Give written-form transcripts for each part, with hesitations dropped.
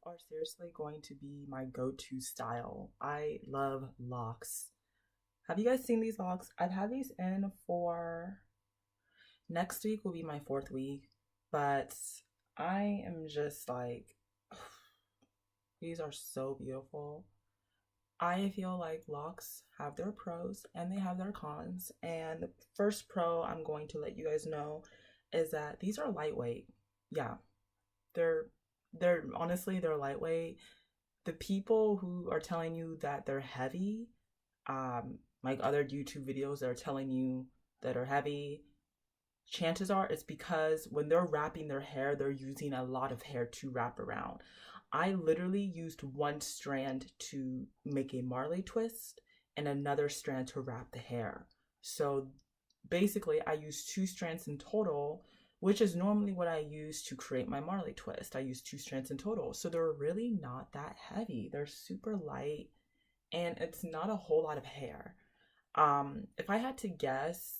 are seriously going to be my go-to style. I love locks. Have you guys seen these locks? I've had these in for next week will be my fourth week, but I am just like, these are so beautiful. I feel like locks have their pros and they have their cons. And the first pro I'm going to let you guys know is that these are lightweight. Yeah, they're they're honestly they're lightweight. The people who are telling you that they're heavy, like other YouTube videos that are telling you that are heavy, chances are it's because when they're wrapping their hair, they're using a lot of hair to wrap around. I literally used one strand to make a Marley twist and another strand to wrap the hair. So basically, I used two strands in total, which is normally what I use to create my Marley twist. I use two strands in total. So they're really not that heavy. They're super light and it's not a whole lot of hair. If I had to guess,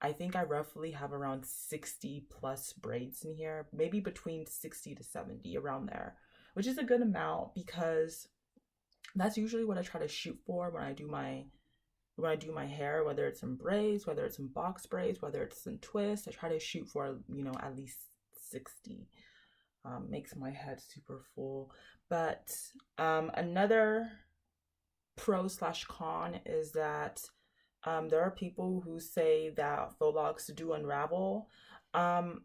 I think I roughly have around 60 plus braids in here, maybe between 60 to 70 around there, which is a good amount because that's usually what I try to shoot for when I do my hair, whether it's in braids, whether it's in box braids, whether it's in twists. I try to shoot for, at least 60. Makes my head super full. But another pro slash con is that there are people who say that faux locks do unravel. Um,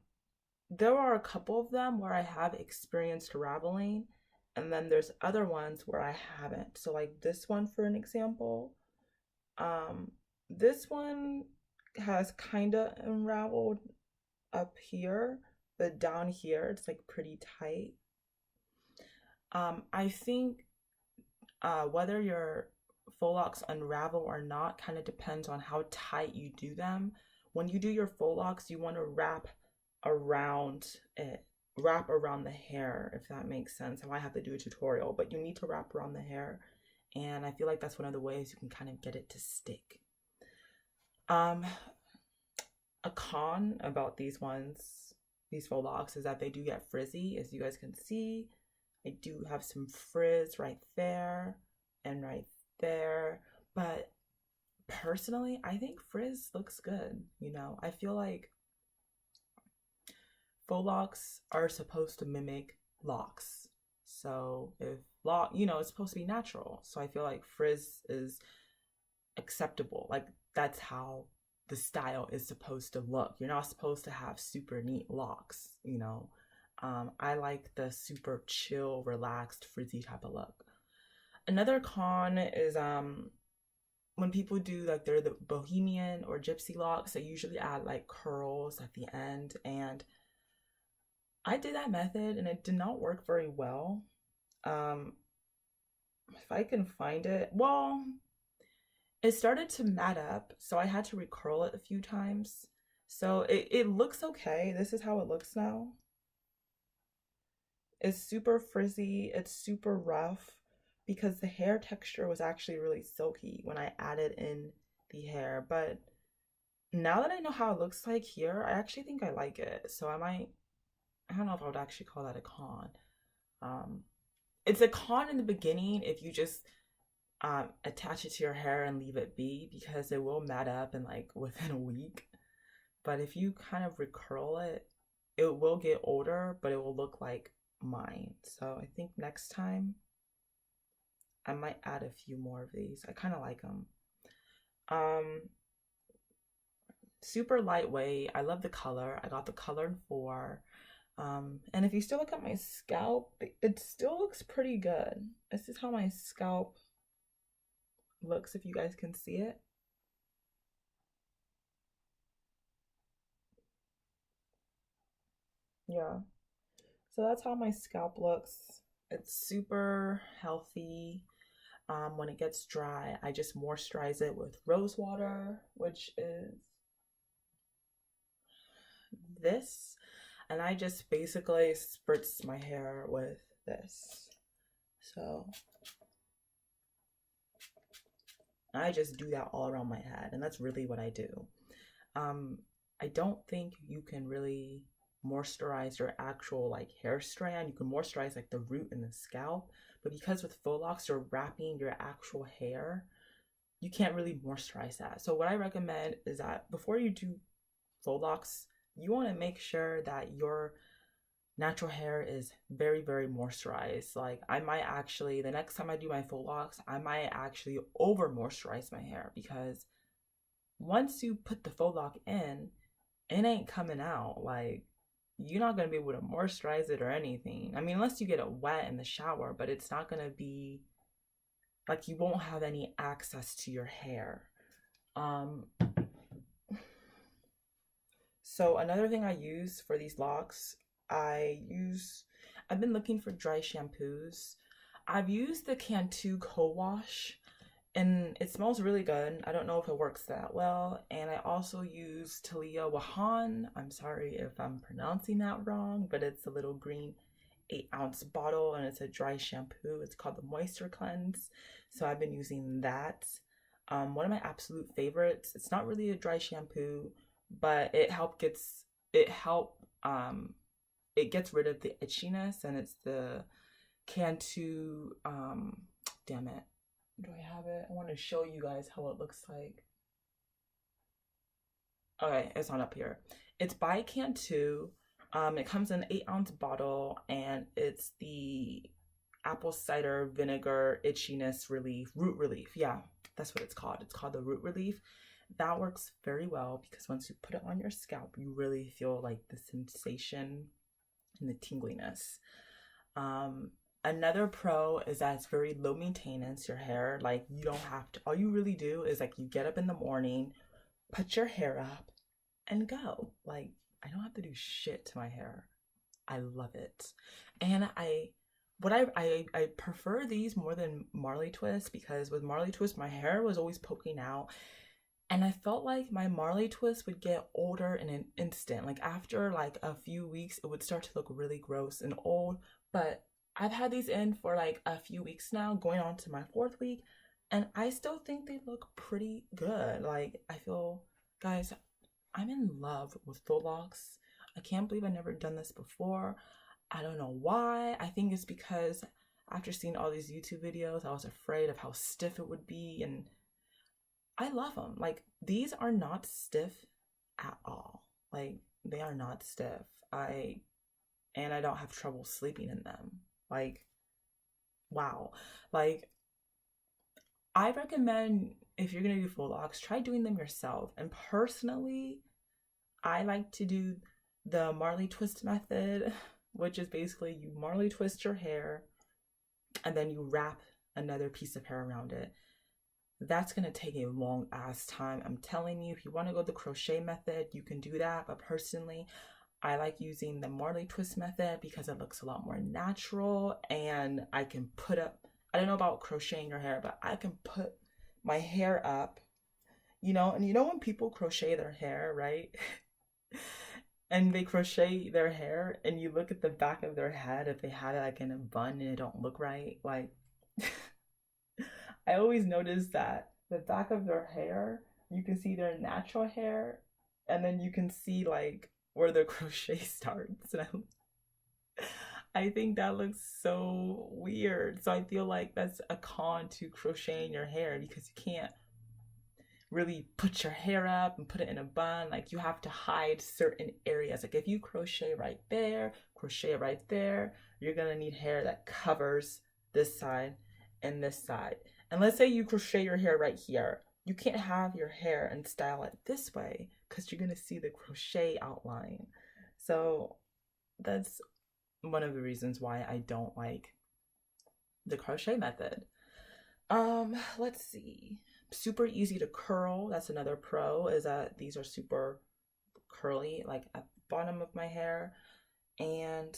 there are a couple of them where I have experienced raveling, and then there's other ones where I haven't. So like this one, for an example, this one has kind of unraveled up here, but down here it's like pretty tight. I think whether your faux locks unravel or not kind of depends on how tight you do them. When you do your faux locks, you want to around wrap around the hair, if that makes sense. I might have to do a tutorial, but you need to wrap around the hair. And I feel like that's one of the ways you can kind of get it to stick. Um, a con about these faux locks, is that they do get frizzy, as you guys can see. I do have some frizz right there and right there, but personally, I think frizz looks good. I feel like faux locks are supposed to mimic locks. So if it's supposed to be natural. So I feel like frizz is acceptable. Like that's how the style is supposed to look. You're not supposed to have super neat locks. I like the super chill, relaxed, frizzy type of look. Another con is when people do like the bohemian or gypsy locks, they usually add like curls at the end, and I did that method and it did not work very well. If I can find it, well, it started to mat up, so I had to recurl it a few times. So it looks okay. This is how it looks now. It's super frizzy, it's super rough because the hair texture was actually really silky when I added in the hair. But now that I know how it looks like here, I actually think I like it. So I don't know if I would actually call that a con. It's a con in the beginning if you just attach it to your hair and leave it be, because it will mat up in like within a week. But if you kind of recurl it, it will get older, but it will look like mine. So I think next time I might add a few more of these. I kind of like them. Super lightweight. I love the color. I got the color in 4. And if you still look at my scalp, it still looks pretty good. This is how my scalp looks, if you guys can see it. Yeah. So that's how my scalp looks. It's super healthy. When it gets dry, I just moisturize it with rose water, which is this. And I just basically spritz my hair with this. So I just do that all around my head, and that's really what I do. I don't think you can really moisturize your actual like hair strand. You can moisturize like the root and the scalp, but because with Faux Locs you're wrapping your actual hair, you can't really moisturize that. So what I recommend is that before you do Faux Locs, you want to make sure that your natural hair is very, very moisturized. Like I might actually, the next time I do my Faux Locs, I might actually over moisturize my hair, because once you put the Faux Loc in, it ain't coming out. Like you're not gonna be able to moisturize it or anything. I mean, unless you get it wet in the shower, but it's not gonna be like, you won't have any access to your hair. So another thing I use for these locks, I've been looking for dry shampoos. I've used the Cantu co-wash and it smells really good. I don't know if it works that well. And I also use Talia Wahan. I'm sorry if I'm pronouncing that wrong, but it's a little green 8-ounce bottle and it's a dry shampoo. It's called the Moisture Cleanse. So I've been using that. One of my absolute favorites. It's not really a dry shampoo, but it gets rid of the itchiness, and it's the Cantu, damn it, do I have it? I want to show you guys how it looks like. Okay, it's not up here. It's by Cantu. It comes in an 8-ounce bottle, and it's the apple cider vinegar itchiness relief, root relief. Yeah, that's what it's called. It's called the root relief. That works very well because once you put it on your scalp, you really feel like the sensation and the tingliness. Another pro is that it's very low maintenance, your hair. Like you don't have to, all you really do is like you get up in the morning, put your hair up and go. Like I don't have to do shit to my hair. I love it. And I prefer these more than Marley Twist, because with Marley Twist my hair was always poking out. And I felt like my Marley Twist would get older in an instant. Like after like a few weeks, it would start to look really gross and old. But I've had these in for like a few weeks now, going on to my 4th week. And I still think they look pretty good. Like I feel, guys, I'm in love with Faux Locs. I can't believe I've never done this before. I don't know why. I think it's because after seeing all these YouTube videos, I was afraid of how stiff it would be, and I love them. Like these are not stiff at all. Like they are not stiff. I don't have trouble sleeping in them. Like wow. Like I recommend, if you're gonna do Faux Locs, try doing them yourself. And personally, I like to do the Marley Twist method, which is basically you Marley twist your hair and then you wrap another piece of hair around it. That's gonna take a long ass time. I'm telling you, if you want to go the crochet method, you can do that. But personally, I like using the Marley Twist method because it looks a lot more natural, and I can put up, I don't know about crocheting your hair, but I can put my hair up, you know, and you know when people crochet their hair, right? And they crochet their hair and you look at the back of their head, if they had it like in a bun and it don't look right, like I always notice that the back of their hair, you can see their natural hair, and then you can see like where the crochet starts. And I think that looks so weird. So I feel like that's a con to crocheting your hair, because you can't really put your hair up and put it in a bun. Like you have to hide certain areas. Like if you crochet right there, crochet right there, you're gonna need hair that covers this side and this side. And let's say you crochet your hair right here. You can't have your hair and style it this way because you're gonna see the crochet outline. So that's one of the reasons why I don't like the crochet method. Let's see. Super easy to curl. That's another pro, is that these are super curly, like at the bottom of my hair. And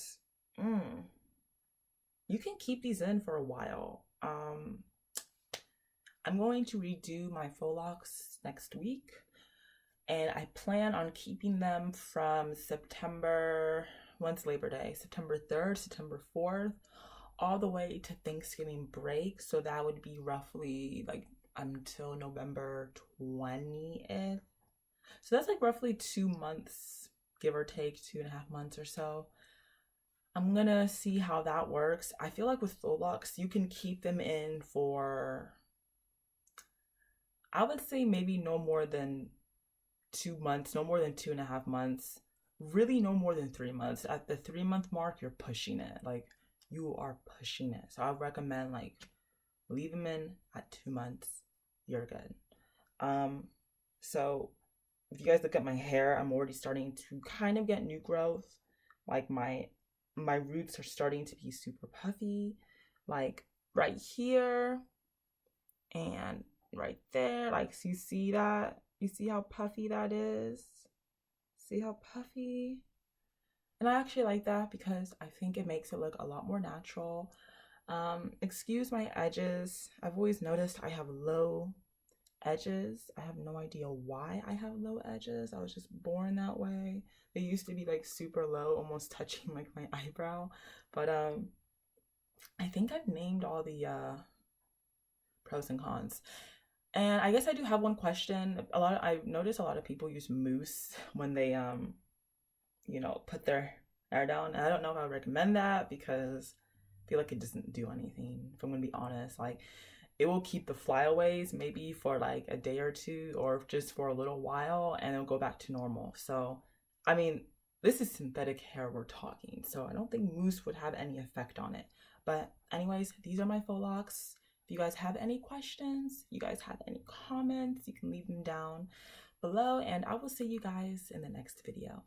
you can keep these in for a while. I'm going to redo my Faux Locs next week, and I plan on keeping them from September, when's Labor Day? September 3rd, September 4th, all the way to Thanksgiving break. So that would be roughly like until November 20th. So that's like roughly 2 months give or take 2.5 months or so. I'm gonna see how that works. I feel like with Faux Locs, you can keep them in for, I would say maybe no more than 2 months, no more than 2.5 months, really no more than 3 months. At the 3 month mark, you're pushing it. Like, you are pushing it. So I recommend like leave them in at 2 months. You're good. So if you guys look at my hair, I'm already starting to kind of get new growth. Like my roots are starting to be super puffy, like right here and right there. Like, so you see that? You see how puffy that is? See how puffy? And I actually like that because I think it makes it look a lot more natural. Excuse my edges. I've always noticed I have low edges. I have no idea why I have low edges. I was just born that way. They used to be like super low, almost touching like my eyebrow. But I think I've named all the pros and cons. And I guess I do have one question. I've noticed a lot of people use mousse when they put their hair down. And I don't know if I would recommend that because I feel like it doesn't do anything, if I'm gonna be honest. Like, it will keep the flyaways maybe for like a day or two or just for a little while, and it'll go back to normal. So, I mean, this is synthetic hair we're talking, so I don't think mousse would have any effect on it. But anyways, these are my Faux Locs. If you guys have any questions, you guys have any comments, you can leave them down below, and I will see you guys in the next video.